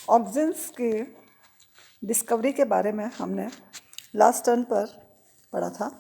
Auxins की discovery के बारे में हमने लास्ट टर्न पर पढ़ा था,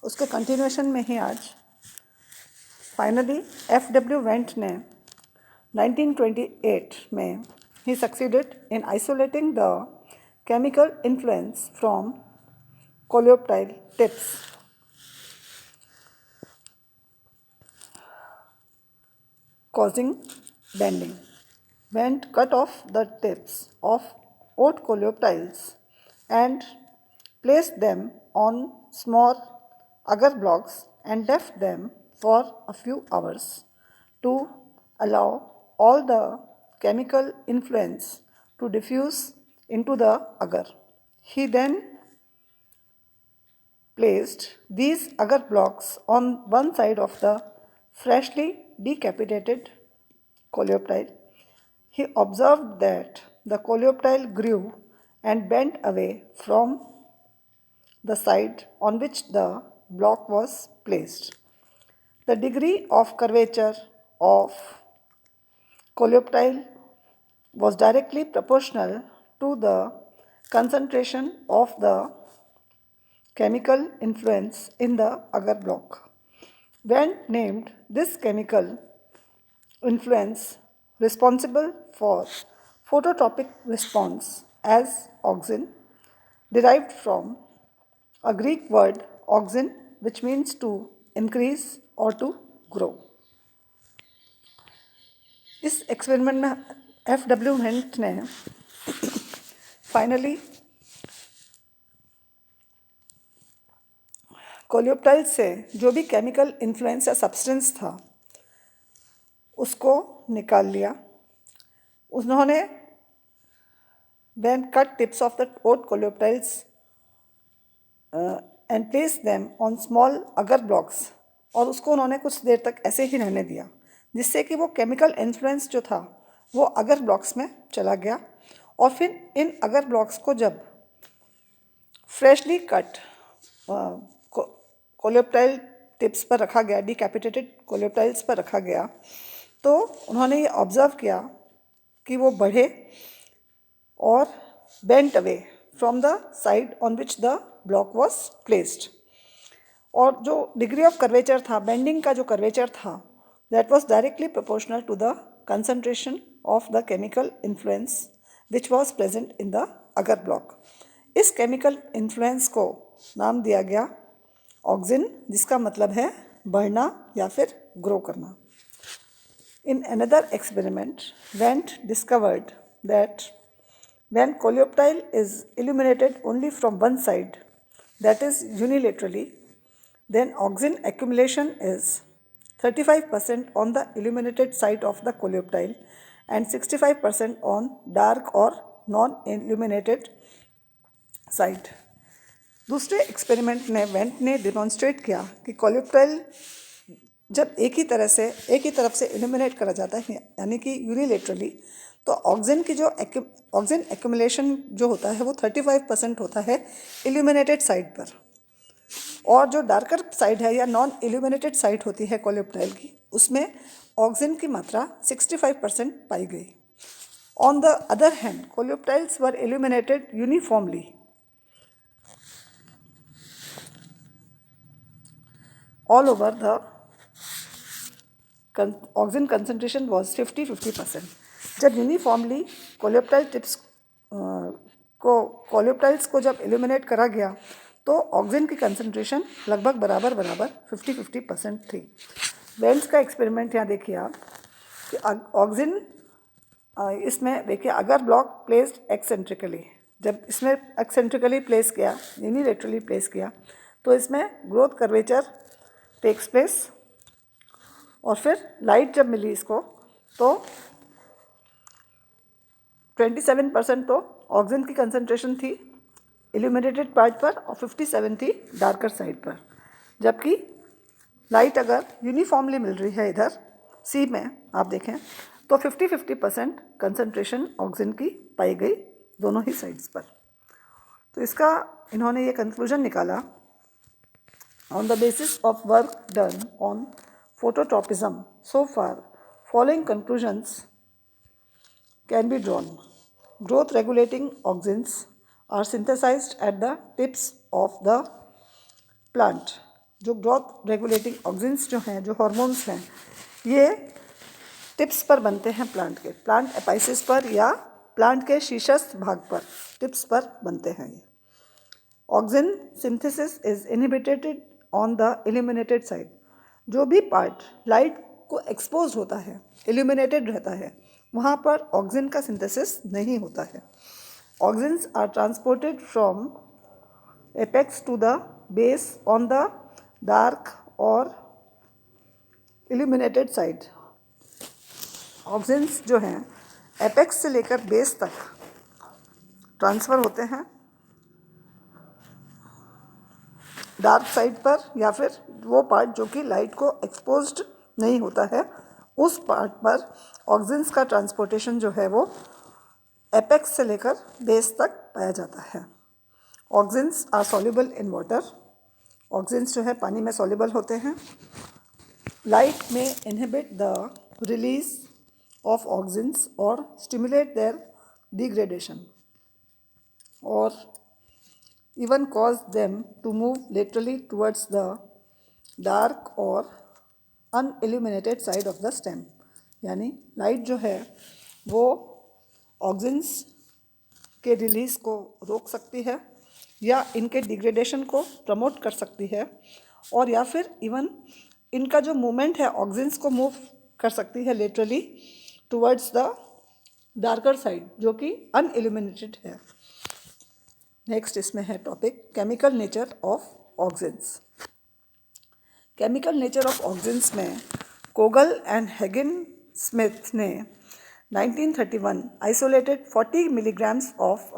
उसके कंटिन्यूएशन में ही आज फाइनली F.W. वेंट ने 1928 में ही succeeded in isolating the chemical influence from coleoptile tips causing bending. Went cut off the tips of oat coleoptiles and placed them on small agar blocks and left them for a few hours to allow all the chemical influence to diffuse into the agar. He then placed these agar blocks on one side of the freshly decapitated coleoptile. He observed that the coleoptile grew and bent away from the side on which the block was placed. The degree of curvature of coleoptile was directly proportional to the concentration of the chemical influence in the agar block. Wendt named this chemical influence responsible for phototropic response as auxin, derived from a Greek word auxin, which means to increase or to grow. इस experiment में F.W. Went ने finally coleoptile से जो भी chemical influence या substance था उसको निकाल लिया. उन्होंने then cut tips of the oat coleoptiles and placed them on small agar blocks और उसको उन्होंने कुछ देर तक ऐसे ही रहने दिया जिससे कि वो केमिकल इन्फ्लुएंस जो था वो अगर ब्लॉक्स में चला गया. और फिर इन अगर ब्लॉक्स को जब फ्रेशली कट कोलियोप्टाइल टिप्स पर रखा गया, डिकैपिटेटेड कोलियोप्टाइल्स पर रखा गया, तो उन्होंने ये ऑब्जर्व किया कि वो बढ़े और bent away from the side on which the block was placed. और जो डिग्री ऑफ कर्वेचर था, बेंडिंग का जो कर्वेचर था, that was directly proportional to the concentration of the chemical influence which was present in the agar block. इस chemical influence को नाम दिया गया ऑक्सिन, जिसका मतलब है बढ़ना या फिर ग्रो करना. In another experiment, Wendt discovered that when coleoptile is illuminated only from one side, that is unilaterally, then auxin accumulation is 35% on the illuminated side of the coleoptile and 65% on dark or non-illuminated side. दूसरे experiment में went ने demonstrate किया कि coleoptile जब एक ही तरफ से illuminate करा जाता है यानी कि यूनिलेटरली, तो ऑक्सिन की जो ऑक्सिन एक्यूमुलेशन जो होता है वो 35% होता है इल्यूमिनेटेड साइड पर, और जो डार्कर साइड है या नॉन इल्यूमिनेटेड साइड होती है कोलियोप्टाइल की, उसमें ऑक्सिन की मात्रा 65% पाई गई. On the other hand, coleoptiles were illuminated uniformly all over the auxin concentration was 50-50%. जब यूनिफॉर्मली कोलियोप्टाइल्स को जब इल्यूमिनेट करा गया तो ऑक्सिन की कंसनट्रेशन लगभग बराबर 50-50% थी. वेल्स का एक्सपेरिमेंट यहाँ देखिए आप कि ऑक्सिन इसमें देखिए अगर ब्लॉक प्लेस्ड एक्सेंट्रिकली, जब इसमें एक्सेंट्रिकली प्लेस किया, यूनिलेटरली प्लेस किया, तो इसमें ग्रोथ कर्वेचर टेक्स प्लेस. और फिर लाइट जब मिली इसको तो 27% तो ऑक्सिन की कंसंट्रेशन थी इल्यूमिनेटेड पार्ट पर और 57 थी डार्कर साइड पर. जबकि लाइट अगर यूनिफॉर्मली मिल रही है इधर सी में आप देखें तो 50-50% कंसंट्रेशन ऑक्सिन की पाई गई दोनों ही साइड्स पर. तो इसका इन्होंने ये कंक्लूजन निकाला on the basis of work done on phototropism. So far, following conclusions can be drawn. growth regulating auxins are synthesized at the tips of the plant. जो ग्रोथ रेगुलेटिंग ऑक्सिन्स जो हैं, जो हार्मोन्स हैं, ये tips पर बनते हैं plant के, प्लांट एपाइसिस पर या प्लांट के शीर्षस्थ भाग पर, टिप्स पर बनते हैं ये. Auxin synthesis is inhibited on the illuminated side. जो भी पार्ट लाइट को एक्सपोज होता है, इल्यूमिनेटेड रहता है, वहाँ पर ऑक्सिन का सिंथेसिस नहीं होता है. Auxins are transported from apex to the base on the dark और इल्यूमिनेटेड साइड. ऑक्सिन्स जो हैं एपेक्स से लेकर बेस तक ट्रांसफ़र होते हैं डार्क साइड पर, या फिर वो पार्ट जो कि लाइट को एक्सपोज्ड नहीं होता है, उस पार्ट पर ऑक्सिन्स का ट्रांसपोर्टेशन जो है वो एपेक्स से लेकर बेस तक पाया जाता है. Auxins are soluble in water. Auxins जो है पानी में सॉल्युबल होते हैं. लाइट में inhibit the release of auxins or stimulate their degradation or even cause them to move laterally towards the dark or unilluminated side of the stem. यानी light जो है वो ऑक्सिन्स के रिलीज को रोक सकती है या इनके डिग्रेडेशन को प्रमोट कर सकती है, और या फिर इवन इनका जो मूवमेंट है ऑक्सिन्स को मूव कर सकती है laterally towards the darker side जो कि अनइल्यूमिनेटेड है. नेक्स्ट इसमें है topic chemical nature of auxins. Chemical nature of auxins में कोगल एंड हेगिन स्मिथ ने 1931 isolated 40 milligrams of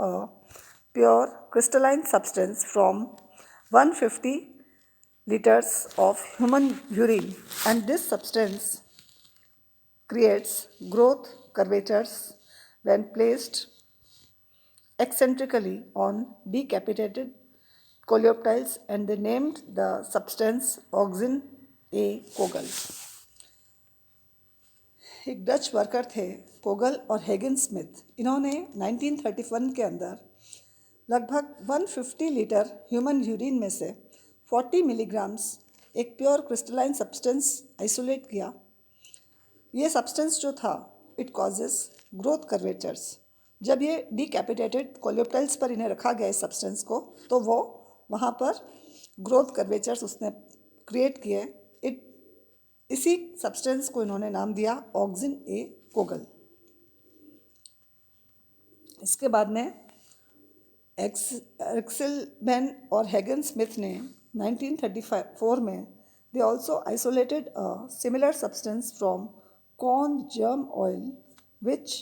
pure crystalline substance from 150 liters of human urine, and this substance creates growth curvatures when placed eccentrically on decapitated coleoptiles, and they named the substance auxin A. कोगल. एक Dutch worker थे कोगल और हेगिन Smith. इन्होंने 1931 के अंदर लगभग 150 litre human urine में से 40 milligrams एक प्योर क्रिस्टलाइन सब्सटेंस आइसोलेट किया. ये सब्सटेंस जो था इट कॉजेस ग्रोथ कर्वेचर्स. जब ये डिकैपिटेटेड कोलियोप्टाइल्स पर इन्हें रखा गया इस सब्सटेंस को, तो वो वहाँ पर ग्रोथ कर्वेचर्स उसने क्रिएट किए. इसी सब्सटेंस को इन्होंने नाम दिया ऑक्सिन ए कोगल. इसके बाद में एक्सेलमैन और हेगन स्मिथ ने 1934 में they also isolated a similar substance from corn germ oil which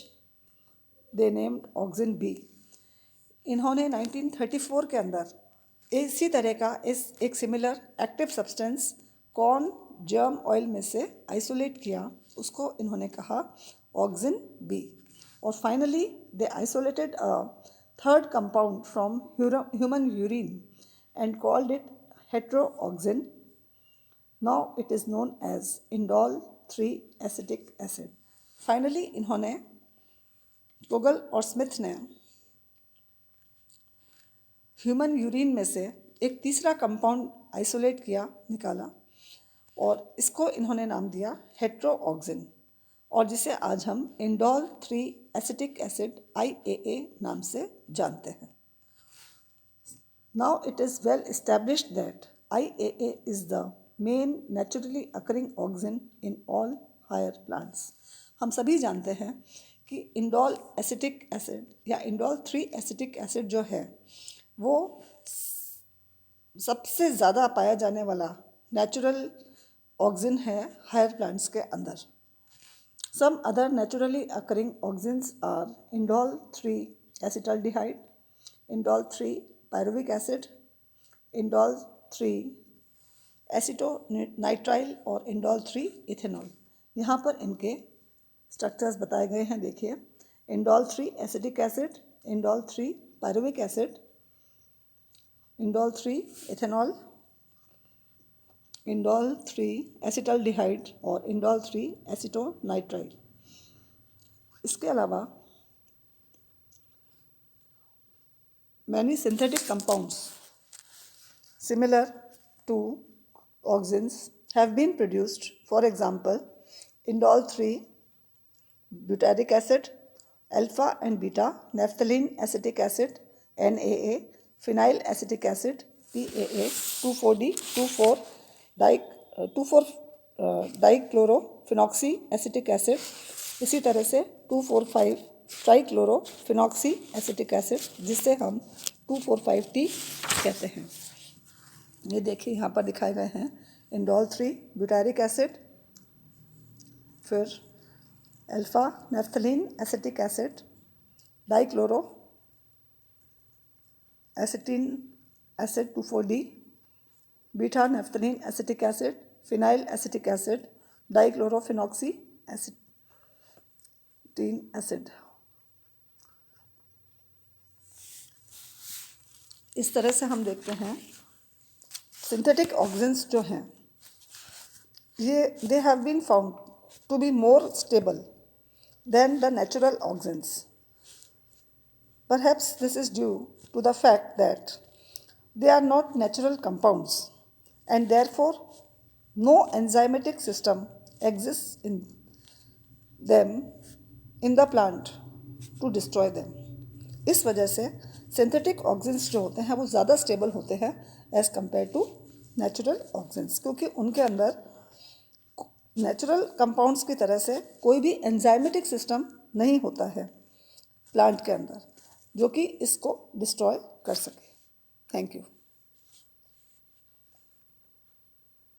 they named auxin B. इन्होंने 1934 के अंदर इसी तरह का एक similar active substance corn germ oil में से आइसोलेट किया. उसको इन्होंने कहा ऑक्सिन बी. और finally they isolated a third compound from human urine and called it heteroauxin. Now it is known as indole 3 acetic acid. Finally इन्होंने Kogl और Smith ने ह्यूमन यूरिन में से एक तीसरा कंपाउंड आइसोलेट किया, निकाला, और इसको इन्होंने नाम दिया हेट्रोऑक्सिन, और जिसे आज हम इंडोल 3 एसिटिक एसिड IAA नाम से जानते हैं. Now it is well established that IAA is the main naturally occurring auxin in all higher plants. हम सभी जानते हैं कि इंडोल एसिटिक एसिड या इंडोल 3 एसिटिक एसिड जो है वो सबसे ज़्यादा पाया जाने वाला नेचुरल ऑक्सिन है हायर प्लांट्स के अंदर. Some other naturally occurring auxins are indole 3 acetaldehyde, indole 3 pyruvic acid, indole 3 acetonitrile और इंडोल 3 इथेनॉल. यहाँ पर इनके स्ट्रक्चर्स बताए गए हैं, देखिए. Indole 3 acetic acid, indole 3 pyruvic acid, indole 3 ethanol, indole 3 acetaldehyde और इंडोल 3 एसिटोनाइट्राइल. इसके अलावा many synthetic compounds similar to auxins have been produced. For example, indole 3 butyric acid, alpha and beta naphthalene acetic acid NAA, phenyl acetic acid PAA, 2,4-D 2,4 dichlorophenoxy acetic acid, इसी तरह से 2,4,5 ट्राइक्लोरोफिनॉक्सी acetic acid, जिससे हम 2,4,5-T कहते हैं। ये देखिए यहाँ पर दिखाए गए हैं इंडोल 3 ब्यूटारिक एसिड, फिर alpha naphthalene acetic acid, dichloro acetic acid 2,4-D, beta naphthalene acetic acid, phenyl acetic acid, dichlorophenoxy acetic acid. इस तरह से हम देखते हैं सिंथेटिक ऑक्सिन्स जो हैं ये they have been found to be more stable than the natural auxins. Perhaps this is due to the fact that they are not natural compounds and therefore no enzymatic system exists in them in the plant to destroy them. इस वजह से synthetic auxins जो होते हैं वो ज़्यादा stable होते हैं as compared to natural auxins, क्योंकि उनके अंदर नेचुरल कंपाउंड्स की तरह से कोई भी एंजाइमेटिक सिस्टम नहीं होता है प्लांट के अंदर जो कि इसको डिस्ट्रॉय कर सके। Thank you.